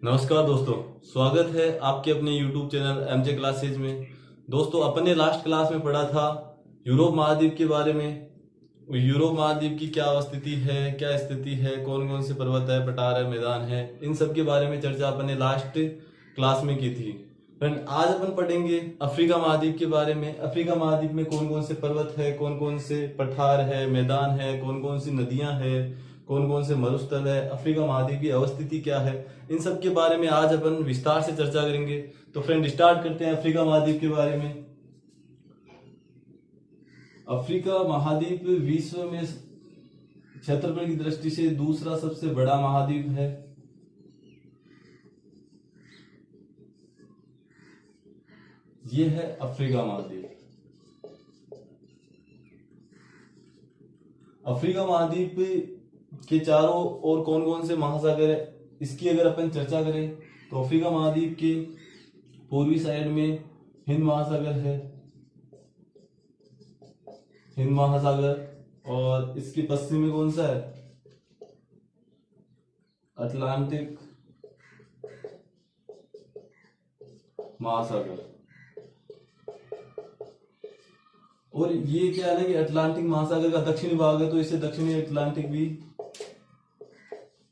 नमस्कार दोस्तों, स्वागत है आपके अपने YouTube चैनल एमजे क्लासेज में। दोस्तों, अपन ने लास्ट क्लास में पढ़ा था यूरोप महाद्वीप के बारे में। यूरोप महाद्वीप की क्या अवस्थिति है, क्या स्थिति है, कौन कौन से पर्वत है, पठार है, मैदान है, इन सब के बारे में चर्चा अपन ने लास्ट क्लास में की थी। फ्रेंड, आज अपन पढ़ेंगे अफ्रीका महाद्वीप के बारे में। अफ्रीका महाद्वीप में कौन कौन से पर्वत है, कौन कौन से पठार है, मैदान है, कौन कौन सी नदियां है, कौन कौन से मरुस्थल है, अफ्रीका महाद्वीप की अवस्थिति क्या है, इन सब के बारे में आज अपन विस्तार से चर्चा करेंगे। तो फ्रेंड, स्टार्ट करते हैं अफ्रीका महाद्वीप के बारे में। अफ्रीका महाद्वीप विश्व में क्षेत्रफल की दृष्टि से दूसरा सबसे बड़ा महाद्वीप है। ये है अफ्रीका महाद्वीप। अफ्रीका महाद्वीप के चारों ओर कौन कौन से महासागर है, इसकी अगर अपन चर्चा करें तो अफ्रीका महाद्वीप के पूर्वी साइड में हिंद महासागर है, हिंद महासागर। और इसके पश्चिम में कौन सा है? अटलांटिक महासागर। और ये क्या है ना कि अटलांटिक महासागर का दक्षिणी भाग है, तो इसे दक्षिणी अटलांटिक भी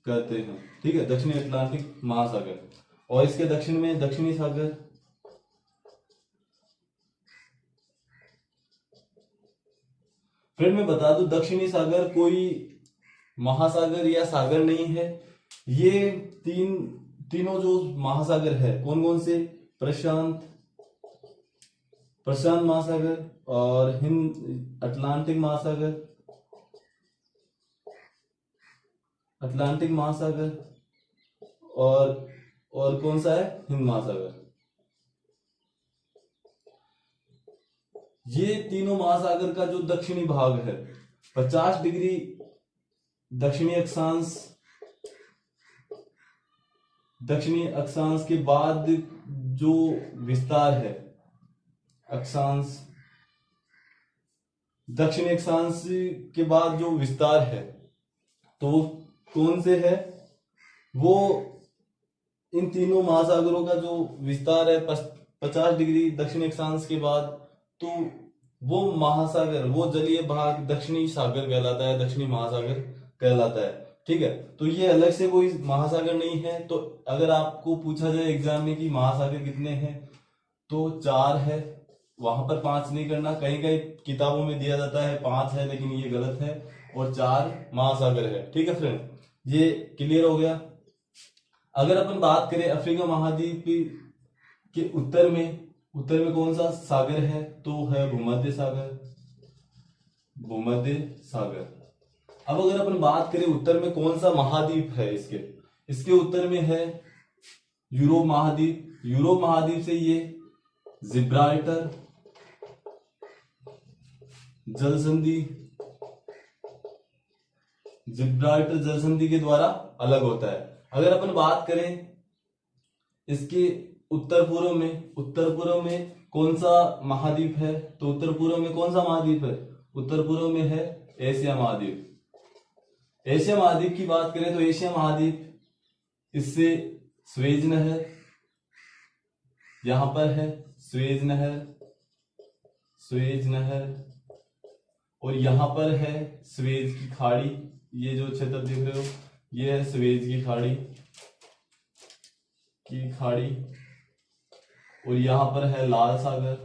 कहते हैं। ठीक है, दक्षिणी अटलांटिक महासागर। और इसके दक्षिण में दक्षिणी सागर। फिर मैं बता दूं, दक्षिणी सागर कोई महासागर या सागर नहीं है। ये तीनों जो महासागर है, कौन कौन से? प्रशांत महासागर और हिंद अटलांटिक महासागर, अटलांटिक महासागर और कौन सा है? हिंद महासागर। ये तीनों महासागर का जो दक्षिणी भाग है, 50 डिग्री दक्षिणी अक्षांश के बाद जो विस्तार है, अक्षांश दक्षिणी अक्षांश के बाद जो विस्तार है, तो कौन से है? वो इन तीनों महासागरों का जो विस्तार है 50 डिग्री दक्षिणी अक्षांश के बाद, तो वो महासागर, वो जलीय भाग दक्षिणी सागर कहलाता है, दक्षिणी महासागर कहलाता है। ठीक है, तो ये अलग से कोई महासागर नहीं है। तो अगर आपको पूछा जाए एग्जाम में कि महासागर कितने हैं, तो 4 है। वहां पर 5 नहीं करना, कहीं कहीं किताबों में दिया जाता है 5 है, लेकिन ये गलत है। और 4 महासागर है। ठीक है फ्रेंड, ये क्लियर हो गया। अगर अपन बात करें अफ्रीका महाद्वीप के उत्तर में कौन सा सागर है, तो है भूमध्य सागर, भूमध्य सागर। अब अगर अपन बात करें उत्तर में कौन सा महाद्वीप है, इसके उत्तर में है यूरोप महाद्वीप। यूरोप महाद्वीप से ये जिब्राल्टर जल संधि के द्वारा अलग होता है। अगर अपन बात करें इसके उत्तर पूर्व में कौन सा महाद्वीप है, तो उत्तर पूर्व में कौन सा महाद्वीप है? उत्तर पूर्व में है एशिया महाद्वीप। एशिया महाद्वीप की बात करें तो एशिया महाद्वीप, इससे स्वेज नहर यहां पर है, स्वेज नहर। और यहां पर है स्वेज की खाड़ी। ये जो क्षेत्र देख रहे हो, ये है स्वेज की खाड़ी। और यहां पर है लाल सागर।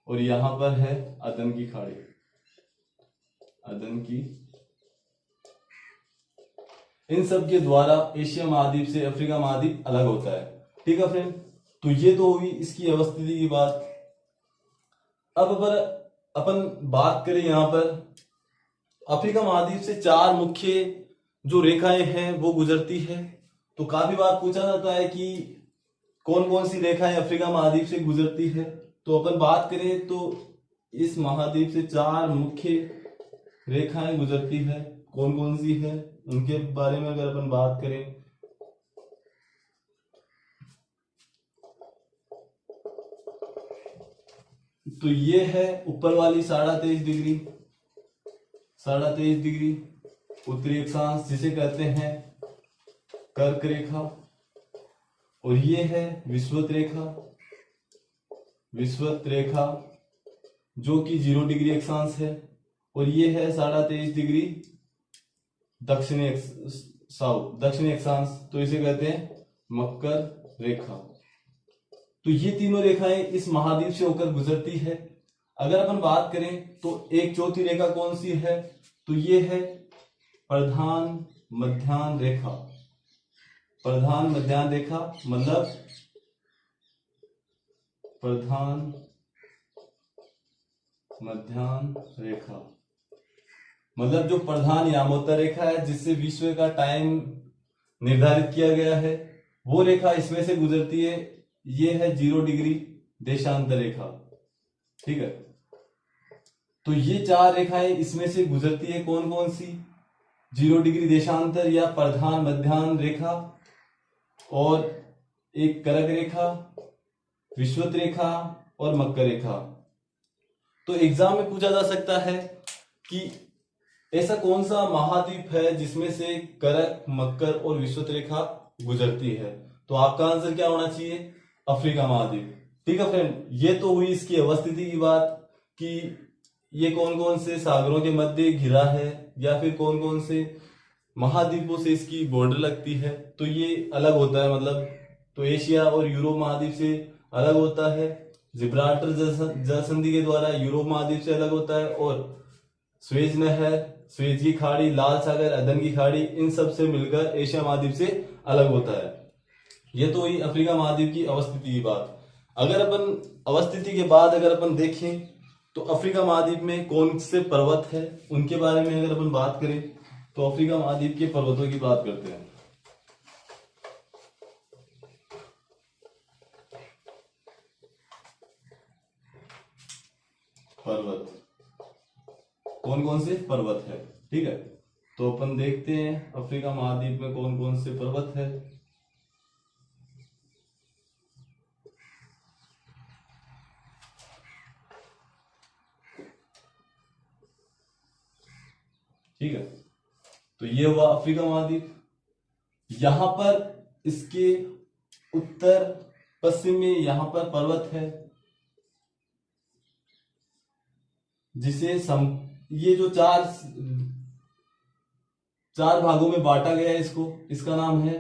और यहां पर है अदन की खाड़ी, इन सब के द्वारा एशिया महाद्वीप से अफ्रीका महाद्वीप अलग होता है। ठीक है फ्रेंड, तो ये तो हुई इसकी अवस्थिति की बात। अब अगर अपन बात करें यहां पर अफ्रीका महाद्वीप से 4 मुख्य जो रेखाएं हैं वो गुजरती है। तो काफी बार पूछा जाता है कि कौन कौन सी रेखाएं अफ्रीका महाद्वीप से गुजरती है। तो अपन बात करें तो इस महाद्वीप से 4 मुख्य रेखाएं गुजरती है। कौन कौन सी है उनके बारे में अगर अपन बात करें तो ये है ऊपर वाली 23.5 डिग्री, उत्तरी अक्षांश जिसे कहते हैं कर्क रेखा, और ये है विषुवत रेखा, विषुवत रेखा जो कि 0 डिग्री अक्षांश है, और ये है 23.5 डिग्री दक्षिणी अक्षांश, तो इसे कहते हैं मकर रेखा। तो ये तीनों रेखाएं इस महाद्वीप से होकर गुजरती है। अगर अपन बात करें तो एक चौथी रेखा कौन सी है, तो ये है प्रधान मध्याह्न रेखा। प्रधान मध्याह्न रेखा मतलब प्रधान मध्याह्न रेखा मतलब जो प्रधान यामोत्तर रेखा है, जिससे विश्व का टाइम निर्धारित किया गया है, वो रेखा इसमें से गुजरती है। ये है 0 डिग्री देशांतर रेखा, ठीक है। तो ये 4 रेखाएं इसमें से गुजरती है। कौन कौन सी? 0 डिग्री देशांतर या प्रधान मध्याह्न रेखा, और एक कर्क रेखा, विषुवत रेखा और मकर रेखा। तो एग्जाम में पूछा जा सकता है कि ऐसा कौन सा महाद्वीप है जिसमें से कर्क, मकर और विषुवत रेखा गुजरती है। तो आपका आंसर क्या होना चाहिए? अफ्रीका महाद्वीप। ठीक है फ्रेंड, ये तो हुई इसकी अवस्थिति की बात कि ये कौन कौन से सागरों के मध्य घिरा है या फिर कौन कौन से महाद्वीपों से इसकी बॉर्डर लगती है। तो ये अलग होता है, मतलब तो एशिया और यूरोप महाद्वीप से अलग होता है। जिब्राल्टर जल संधि के द्वारा यूरोप महाद्वीप से अलग होता है, और स्वेज नहर, स्वेज की खाड़ी, लाल सागर, अदन की खाड़ी, इन सब से मिलकर एशिया महाद्वीप से अलग होता है। ये तो हुई अफ्रीका महाद्वीप की अवस्थिति की बात। अगर अपन अवस्थिति के बाद अगर अपन देखें तो अफ्रीका महाद्वीप में कौन से पर्वत है उनके बारे में अगर अपन बात करें तो अफ्रीका महाद्वीप के पर्वतों की बात करते हैं। पर्वत कौन कौन से पर्वत है, ठीक है। तो अपन देखते हैं अफ्रीका महाद्वीप में कौन कौन से पर्वत है। ठीक है, तो ये हुआ अफ्रीका महाद्वीप। यहां पर इसके उत्तर पश्चिम में यहां पर पर्वत है जिसे ये जो चार भागों में बांटा गया है इसको, इसका नाम है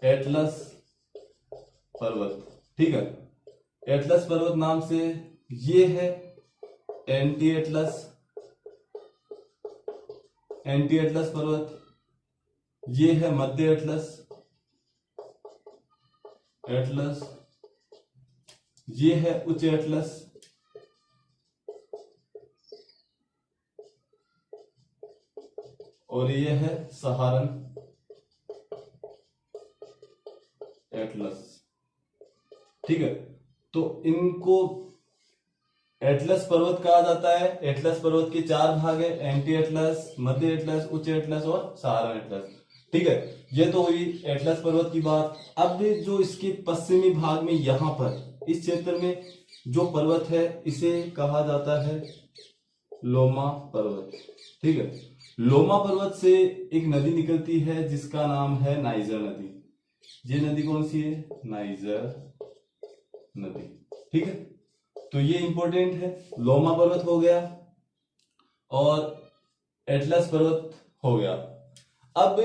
एटलस पर्वत। ठीक है, एटलस पर्वत नाम से ये है एंटी एटलस पर्वत, ये है मध्य एटलस, ये है उच्च एटलस, और ये है सहारन एटलस। ठीक है, तो इनको एटलस पर्वत कहा जाता है। एटलस पर्वत के 4 भाग है, एंटी एटलस, मध्य एटलस, उच्च एटलस और सहारन एटलस। ठीक है, ये तो हुई एटलस पर्वत की बात। अब जो इसके पश्चिमी भाग में यहां पर इस क्षेत्र में जो पर्वत है इसे कहा जाता है लोमा पर्वत। ठीक है, लोमा पर्वत से एक नदी निकलती है जिसका नाम है नाइजर नदी। ये नदी कौन सी है? नाइजर नदी। ठीक है, तो ये इंपॉर्टेंट है। लोमा पर्वत हो गया और एटलस पर्वत हो गया। अब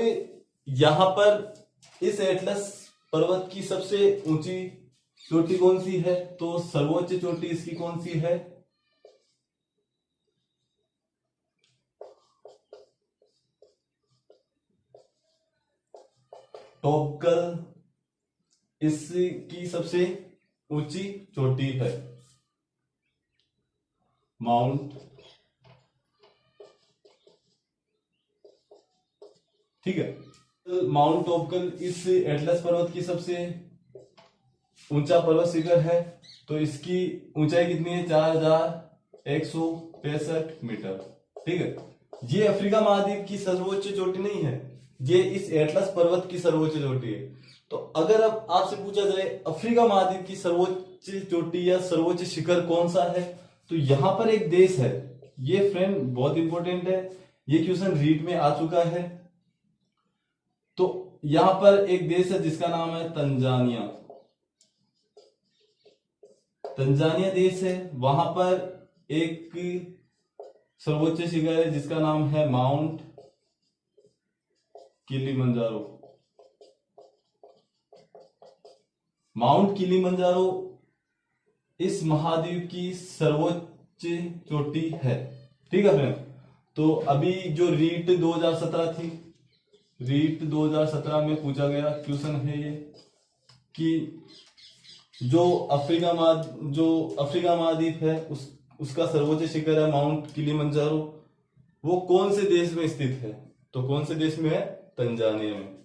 यहां पर इस एटलस पर्वत की सबसे ऊंची चोटी कौन सी है? तो सर्वोच्च चोटी इसकी कौन सी है? टॉपकल इसकी सबसे ऊंची चोटी है। माउंट, ठीक है, माउंट टॉपकल इस एटलस पर्वत की सबसे ऊंचा पर्वत शिखर है। तो इसकी ऊंचाई कितनी है? 4165 मीटर। ठीक है, ये अफ्रीका महाद्वीप की सर्वोच्च चोटी नहीं है, ये इस एटलस पर्वत की सर्वोच्च चोटी है। तो अगर अब आपसे पूछा जाए अफ्रीका महाद्वीप की सर्वोच्च चोटी या सर्वोच्च शिखर कौन सा है, तो यहां पर एक देश है ये फ्रेंड बहुत इंपॉर्टेंट है, ये क्वेश्चन रीट में आ चुका है। तो यहां पर एक देश है जिसका नाम है तंजानिया। तंजानिया देश है, वहां पर एक सर्वोच्च शिखर है जिसका नाम है माउंट किलिमंजारो। माउंट किलिमंजारो इस महाद्वीप की सर्वोच्च चोटी है। ठीक है फ्रेंड। तो अभी जो रीट 2017 थी, रीट 2017 में पूछा गया क्वेश्चन है ये कि जो अफ्रीका महाद्वीप है उसका सर्वोच्च शिखर है माउंट किलिमंजारो, वो कौन से देश में स्थित है? तो कौन से देश में है? तंजानिया में।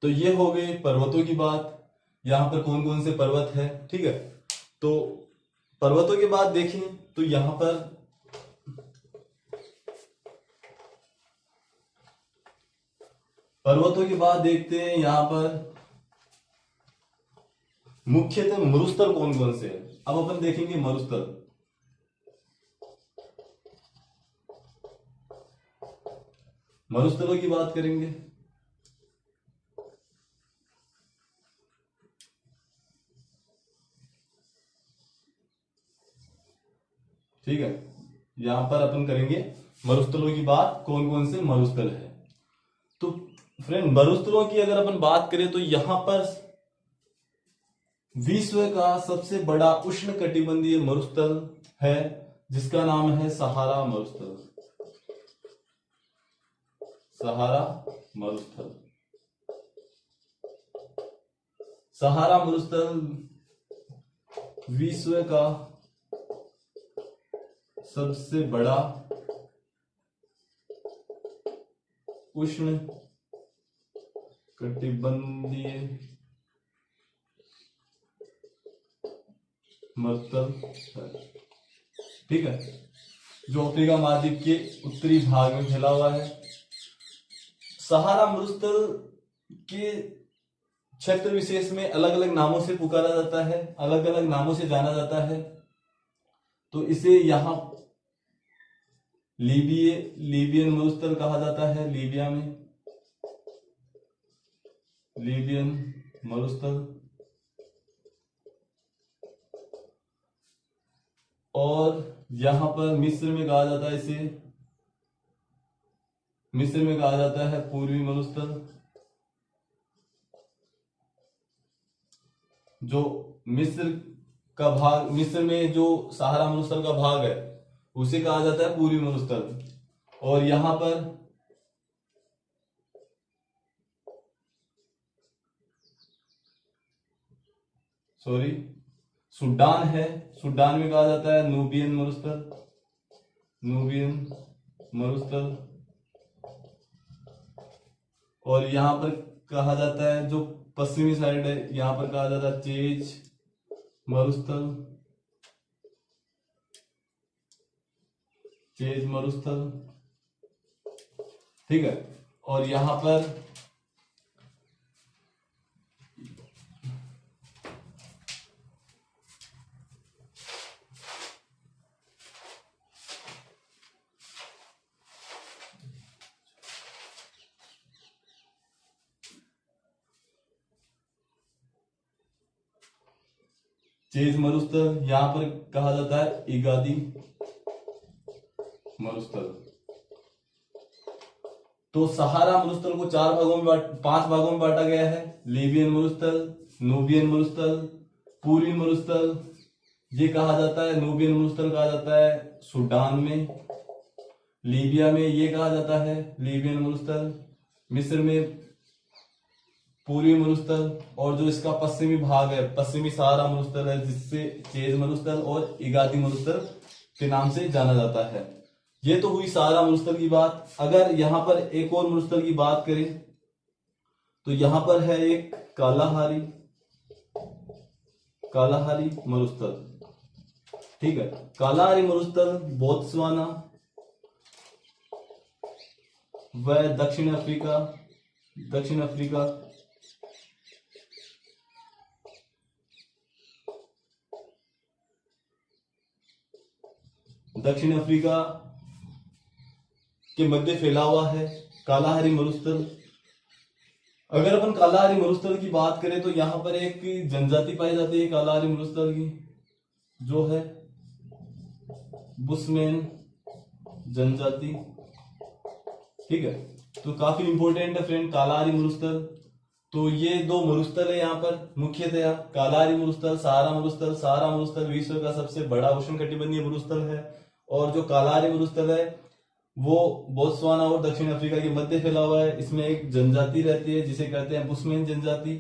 तो ये हो गई पर्वतों की बात, यहां पर कौन कौन से पर्वत है। ठीक है, तो पर्वतों के बाद देखें तो यहां पर पर्वतों की बात देखते हैं। यहां पर मुख्यतः मरुस्थल कौन कौन से है। अब अपन देखेंगे मरुस्थल। मरुस्थलों की बात करेंगे। ठीक है, यहां पर अपन करेंगे मरुस्थलों की बात, कौन कौन से मरुस्थल है। तो फ्रेंड मरुस्थलों की अगर अपन बात करें तो यहां पर विश्व का सबसे बड़ा उष्ण कटिबंधीय मरुस्थल है जिसका नाम है सहारा मरुस्थल। सहारा मरुस्थल। सहारा मरुस्थल विश्व का सबसे बड़ा उष्ण कटिबंधीय मरुस्थल है। ठीक है, जो अफ्रीका महाद्वीप के उत्तरी भाग में फैला हुआ है। सहारा मरुस्थल के क्षेत्र विशेष में अलग अलग नामों से पुकारा जाता है, अलग अलग नामों से जाना जाता है। तो इसे यहां लीबियन मरुस्थल कहा जाता है। लीबिया में लीबियन मरुस्थल, और यहां पर मिस्र में कहा जाता है इसे, मिस्र में कहा जाता है पूर्वी मरुस्थल। जो मिस्र का भाग, मिस्र में जो सहारा मरुस्थल का भाग है उसे कहा जाता है पूर्वी मरुस्थल। और यहां पर सूडान है, सूडान में कहा जाता है नूबियन मरुस्थल। नूबियन मरुस्थल। और यहां पर कहा जाता है जो पश्चिमी साइड है, यहां पर कहा जाता है चेज मरुस्थल। चेज मरुस्थल। ठीक है, और यहां पर चेज मरुस्थल, यहां पर कहा जाता है इगादी मरुस्थल। तो सहारा मरुस्थल को पांच भागों में बांटा गया है। लीबियन मरुस्थल, नूबियन मरुस्थल, पूर्वी मरुस्थल, ये कहा जाता है नूबियन मरुस्थल कहा जाता है सूडान में। लीबिया में ये कहा जाता है लीबियन मरुस्थल। मिस्र में पूर्वी मरुस्थल, और जो इसका पश्चिमी भाग है पश्चिमी सहारा मरुस्थल है जिससे चेज मरुस्थल और इगादी मरुस्थल के नाम से जाना जाता है। ये तो हुई सहारा मरुस्थल की बात। अगर यहां पर एक और मरुस्थल की बात करें तो यहां पर है एक कालाहारी मरुस्थल। ठीक है, कालाहारी मरुस्थल बोत्सवाना व दक्षिण अफ्रीका दक्षिण अफ्रीका के मध्य फैला हुआ है कालाहारी मरुस्थल। अगर अपन कालाहारी मरुस्थल की बात करें तो यहाँ पर एक जनजाति पाई जाती है कालाहारी मरुस्थल की, जो है बुशमैन जनजाति। ठीक है, तो काफी इंपॉर्टेंट है फ्रेंड कालाहारी मरुस्थल। तो ये दो मरुस्थल है यहाँ पर मुख्यतया, कालाहारी मरुस्थल, सहारा मरुस्थल। सहारा मरुस्थल विश्व का सबसे बड़ा उष्णकटिबंधीय मरुस्थल है, और जो कालाहारी मरुस्थल है वो बोत्सवाना और दक्षिण अफ्रीका के मध्य फैला हुआ है। इसमें एक जनजाति रहती है जिसे कहते हैं बुशमैन जनजाति।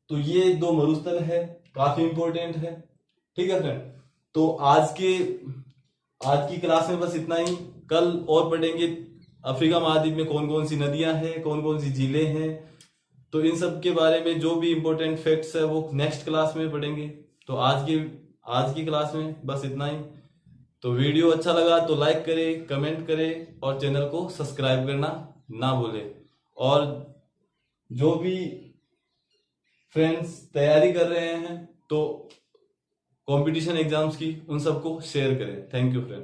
तो ये दो मरुस्थल है, काफी इंपॉर्टेंट है। ठीक है फ्रेंड, तो आज की क्लास में बस इतना ही। कल और पढ़ेंगे अफ्रीका महाद्वीप में कौन कौन सी नदियां हैं, कौन कौन सी झीलें हैं। तो इन सब के बारे में जो भी इंपॉर्टेंट फैक्ट्स है वो नेक्स्ट क्लास में पढ़ेंगे। तो आज की क्लास में बस इतना ही। तो वीडियो अच्छा लगा तो लाइक करें, कमेंट करें और चैनल को सब्सक्राइब करना ना भूलें। और जो भी फ्रेंड्स तैयारी कर रहे हैं तो कंपटीशन एग्जाम्स की, उन सबको शेयर करें। Thank you friend.